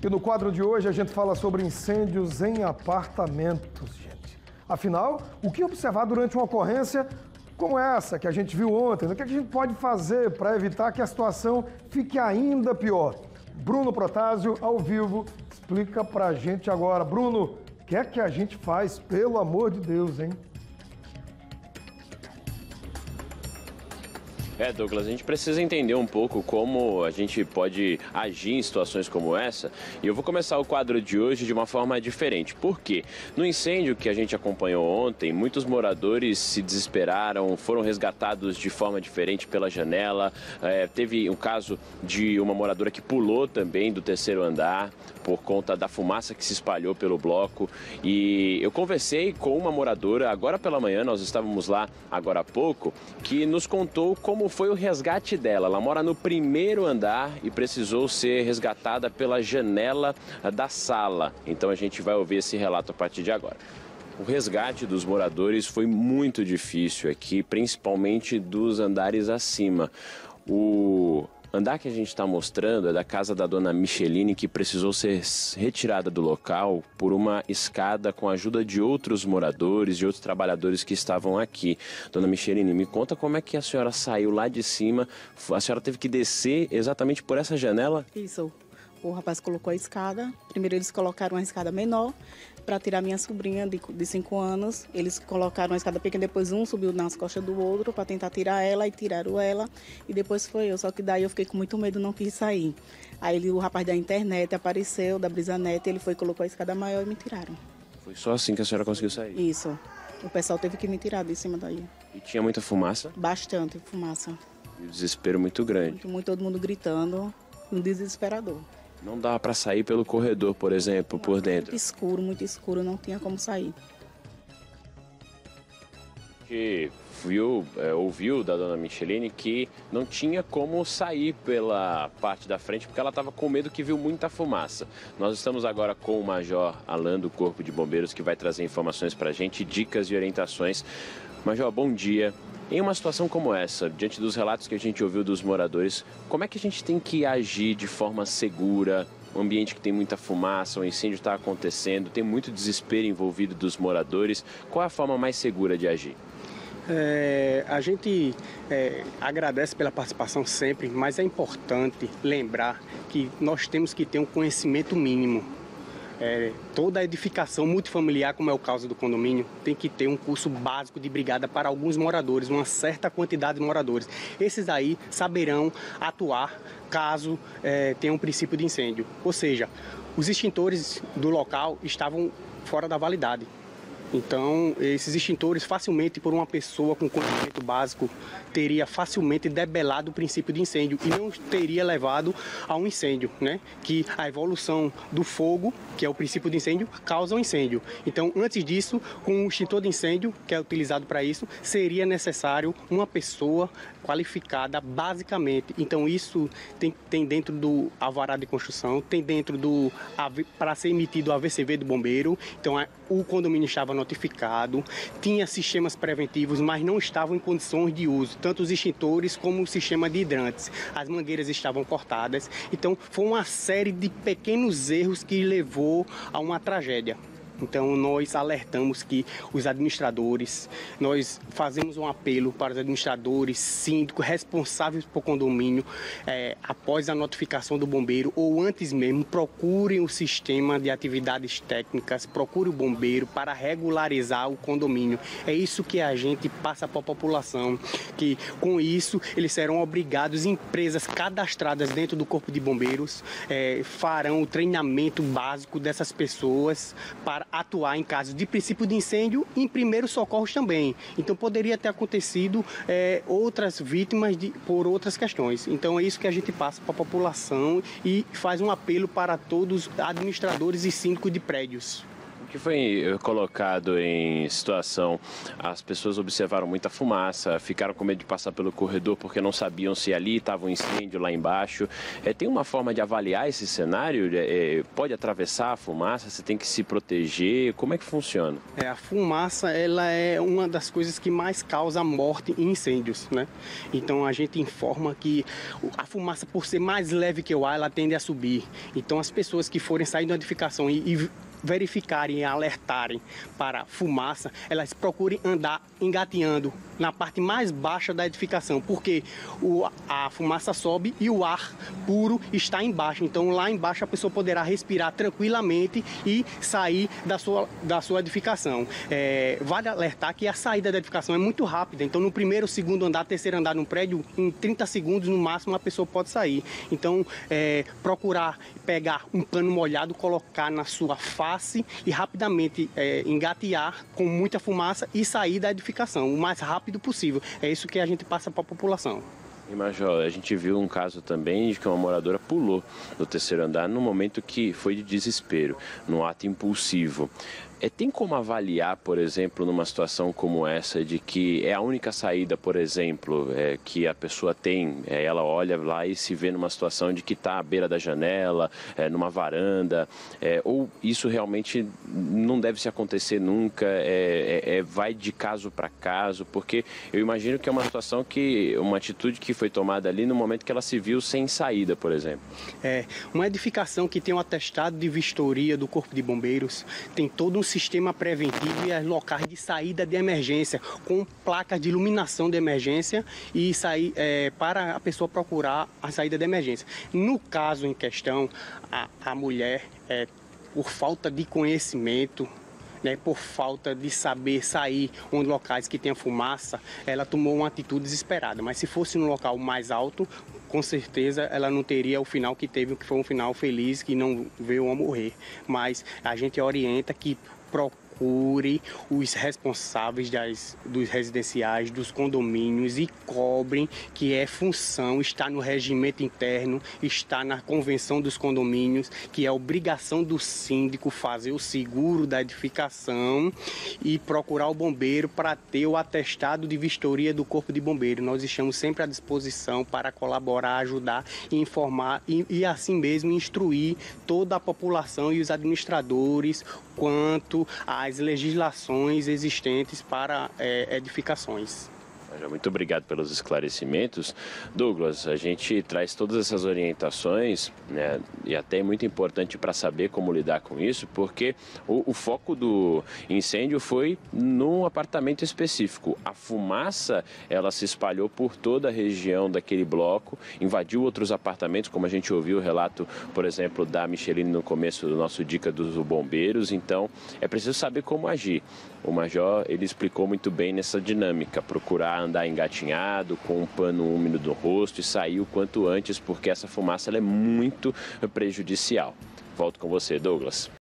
E no quadro de hoje a gente fala sobre incêndios em apartamentos, gente. Afinal, o que observar durante uma ocorrência como essa que a gente viu ontem? O que a gente pode fazer para evitar que a situação fique ainda pior? Bruno Protásio, ao vivo, explica pra gente agora. Bruno, o que é que a gente faz, pelo amor de Deus, hein? Douglas, a gente precisa entender um pouco como a gente pode agir em situações como essa. E eu vou começar o quadro de hoje de uma forma diferente. Por quê? No incêndio que a gente acompanhou ontem, muitos moradores se desesperaram, foram resgatados de forma diferente pela janela. Teve um caso de uma moradora que pulou também do terceiro andar por conta da fumaça que se espalhou pelo bloco. E eu conversei com uma moradora agora pela manhã, nós estávamos lá agora há pouco, que nos contou como foi o resgate dela. Ela mora no primeiro andar e precisou ser resgatada pela janela da sala. Então a gente vai ouvir esse relato a partir de agora. O resgate dos moradores foi muito difícil aqui, principalmente dos andares acima. O andar que a gente está mostrando é da casa da dona Micheline, que precisou ser retirada do local por uma escada com a ajuda de outros moradores, de outros trabalhadores que estavam aqui. Dona Micheline, me conta como é que a senhora saiu lá de cima. A senhora teve que descer exatamente por essa janela? Isso. O rapaz colocou a escada. Primeiro eles colocaram uma escada menor para tirar minha sobrinha de 5 anos. Eles colocaram uma escada pequena, depois um subiu nas costas do outro para tentar tirar ela e tiraram ela. E depois foi eu, só que daí eu fiquei com muito medo, não quis sair. Aí o rapaz da internet apareceu, da Brisanet, ele foi, colocou a escada maior e me tiraram. Foi só assim que a senhora conseguiu sair? Isso. O pessoal teve que me tirar de cima daí. E tinha muita fumaça? Bastante fumaça. E um desespero muito grande? Muito, todo mundo gritando, um desesperador. Não dava para sair pelo corredor, por exemplo, por dentro? Muito escuro, não tinha como sair. Que ouviu da dona Micheline que não tinha como sair pela parte da frente porque ela estava com medo, que viu muita fumaça. Nós estamos agora com o Major Alan do Corpo de Bombeiros, que vai trazer informações para a gente, dicas e orientações. Major, bom dia. Em uma situação como essa, diante dos relatos que a gente ouviu dos moradores, como é que a gente tem que agir de forma segura? Um ambiente que tem muita fumaça, um incêndio está acontecendo, tem muito desespero envolvido dos moradores. Qual é a forma mais segura de agir? A gente agradece pela participação sempre, mas é importante lembrar que nós temos que ter um conhecimento mínimo. Toda edificação multifamiliar, como é o caso do condomínio, tem que ter um curso básico de brigada para alguns moradores, uma certa quantidade de moradores. Esses aí saberão atuar caso tenha um princípio de incêndio. Ou seja, os extintores do local estavam fora da validade. Então, esses extintores facilmente, por uma pessoa com conhecimento básico, teria facilmente debelado o princípio de incêndio e não teria levado a um incêndio, né? Que a evolução do fogo, que é o princípio de incêndio, causa um incêndio. Então, antes disso, com o extintor de incêndio, que é utilizado para isso, seria necessário uma pessoa qualificada basicamente. Então, isso tem dentro do alvará de construção, tem dentro do para ser emitido o AVCV do bombeiro. Então, o condomínio estava notificado, tinha sistemas preventivos, mas não estavam em condições de uso, tanto os extintores como o sistema de hidrantes. As mangueiras estavam cortadas, então foi uma série de pequenos erros que levou a uma tragédia. Então nós alertamos que os administradores, nós fazemos um apelo para os administradores, síndicos, responsáveis por condomínio, após a notificação do bombeiro ou antes mesmo, procurem o sistema de atividades técnicas, procure o bombeiro para regularizar o condomínio. É isso que a gente passa para a população, que com isso eles serão obrigados, empresas cadastradas dentro do Corpo de Bombeiros farão o treinamento básico dessas pessoas para atuar em casos de princípio de incêndio e em primeiros socorros também. Então poderia ter acontecido outras vítimas por outras questões. Então é isso que a gente passa para a população e faz um apelo para todos administradores e síndicos de prédios. O que foi colocado em situação, as pessoas observaram muita fumaça, ficaram com medo de passar pelo corredor porque não sabiam se ali estava um incêndio lá embaixo. Tem uma forma de avaliar esse cenário? Pode atravessar a fumaça? Você tem que se proteger? Como é que funciona? A fumaça, ela é uma das coisas que mais causa morte em incêndios, né? Então a gente informa que a fumaça, por ser mais leve que o ar, ela tende a subir. Então as pessoas que forem sair da edificação e verificarem e alertarem para fumaça, elas procurem andar engateando na parte mais baixa da edificação, porque a fumaça sobe e o ar puro está embaixo. Então lá embaixo a pessoa poderá respirar tranquilamente e sair da sua edificação. Vale alertar que a saída da edificação é muito rápida, então no primeiro, segundo andar, terceiro andar no prédio, em 30 segundos no máximo a pessoa pode sair. Então procurar pegar um pano molhado, colocar na sua face e rapidamente engatear com muita fumaça e sair da edificação o mais rápido possível. É isso que a gente passa para a população. E, Major, a gente viu um caso também de que uma moradora pulou do terceiro andar no momento que foi de desespero, num ato impulsivo. Tem como avaliar, por exemplo, numa situação como essa, de que é a única saída, por exemplo, que a pessoa tem, ela olha lá e se vê numa situação de que está à beira da janela, numa varanda, ou isso realmente não deve se acontecer nunca, vai de caso para caso, porque eu imagino que é uma situação uma atitude que foi tomada ali no momento que ela se viu sem saída, por exemplo. Uma edificação que tem um atestado de vistoria do Corpo de Bombeiros, tem todo um sistema preventivo e locais de saída de emergência, com placas de iluminação de emergência e sair para a pessoa procurar a saída de emergência. No caso em questão, a mulher, por falta de conhecimento, por falta de saber sair onde locais que tenha fumaça, ela tomou uma atitude desesperada. Mas se fosse no local mais alto, com certeza ela não teria o final que teve, que foi um final feliz, que não veio a morrer. Mas a gente orienta que procure os responsáveis dos residenciais, dos condomínios e cobrem que função, está no regimento interno, está na convenção dos condomínios, que é obrigação do síndico fazer o seguro da edificação e procurar o bombeiro para ter o atestado de vistoria do Corpo de Bombeiro. Nós estamos sempre à disposição para colaborar, ajudar e informar e assim mesmo instruir toda a população e os administradores quanto às legislações existentes para edificações. Muito obrigado pelos esclarecimentos. Douglas, a gente traz todas essas orientações, né, e até é muito importante para saber como lidar com isso, porque o foco do incêndio foi num apartamento específico. A fumaça, ela se espalhou por toda a região daquele bloco, invadiu outros apartamentos, como a gente ouviu o relato, por exemplo, da Micheline no começo do nosso Dica dos Bombeiros. Então, é preciso saber como agir. O Major, ele explicou muito bem nessa dinâmica, procurar andar engatinhado, com um pano úmido no rosto e sair o quanto antes, porque essa fumaça ela é muito prejudicial. Volto com você, Douglas.